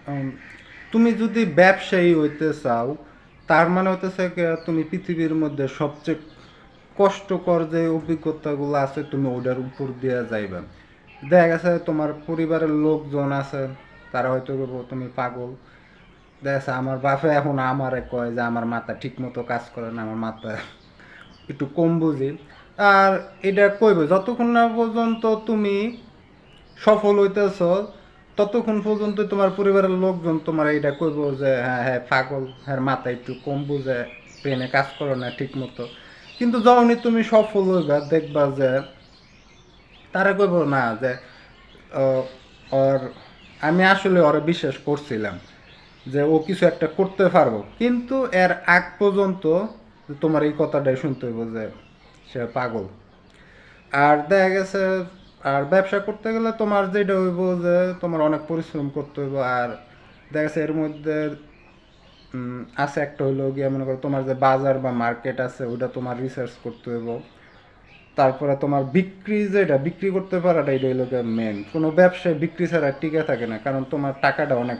উম, তুমি যদি ব্যবসায়ী হইতে চাও, তার মানে হইতেছে কি, তুমি পৃথিবীর মধ্যে সবচেয়ে কষ্টকর যে অভিজ্ঞতাগুলো আছে তুমি ওটার উপর দিয়ে যাইবা। দেখা গেছে তোমার পরিবারের লোকজন আছে, তারা হয়তো বলবো তুমি পাগল। দেখা গেছে আমার বাপে এখন আমারে কয় যে আমার মাথা ঠিক মতো কাজ করে না, আমার মাথা একটু কম বুঝি। আর এটা কইব যতক্ষণ না পর্যন্ত তুমি সফল হইতেছ, ততক্ষণ পর্যন্ত তোমার পরিবারের লোকজন তোমার এটা কইব যে হ্যাঁ হ্যাঁ পাগল, হ্যাঁ মাথা একটু কম বুঝে, ব্রেনে কাজ করে না ঠিক মতো। কিন্তু যখনই তুমি সফল হইবা দেখবা যে তারা কইব না যে আহ, ওর, আমি আসলে ওরে বিশ্বাস করছিলাম যে ও কিছু একটা করতে পারবো, কিন্তু এর আগ পর্যন্ত তোমার এই কথাটাই শুনতে হইব যে সে পাগল। আর দেখা গেছে, আর ব্যবসা করতে গেলে তোমার যেটা হইব যে তোমার অনেক পরিশ্রম করতে হইব। আর দেখা গেছে এর মধ্যে আছে একটা হইলো গিয়ে মনে করো তোমার যে বাজার বা মার্কেট আছে ওটা তোমার রিসার্চ করতে হইব। তারপরে তোমার বিক্রি, যেটা বিক্রি করতে পারাটা এটা হইলো গিয়ে মেন। কোনো ব্যবসায় বিক্রি ছাড়া টিকে থাকে না, কারণ তোমার টাকাটা অনেক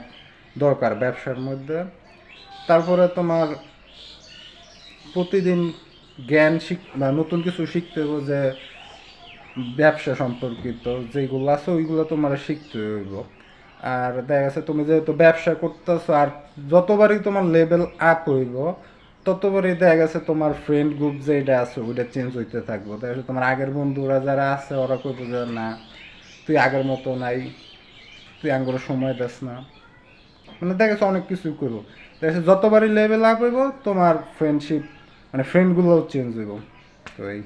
দরকার ব্যবসার মধ্যে। তারপরে তোমার প্রতিদিন জ্ঞান বা নতুন কিছু শিখতে হইব, যে ব্যবসা সম্পর্কিত যেগুলো আছে ওইগুলো তোমার শিখতে হইব। আর দেখা গেছে তুমি যেহেতু ব্যবসা করতেছো, আর যতবারই তোমার লেভেল আপ হইব ততবারই দেখা গেছে তোমার ফ্রেন্ড গ্রুপ যেটা আছে ওইটা চেঞ্জ হইতে থাকবো। দেখা গেছে তোমার আগের বন্ধুরা যারা আছে ওরা কইব যে না তুই আগের মতো নাই, তুই আঙ্গুর সময় দিস না, মানে দেখা গেছে অনেক কিছুই করবো। দেখা গেছে যতবারই লেভেল আপ হইব তোমার ফ্রেন্ডশিপ, মানে ফ্রেন্ডগুলোও চেঞ্জ হইব। তো এই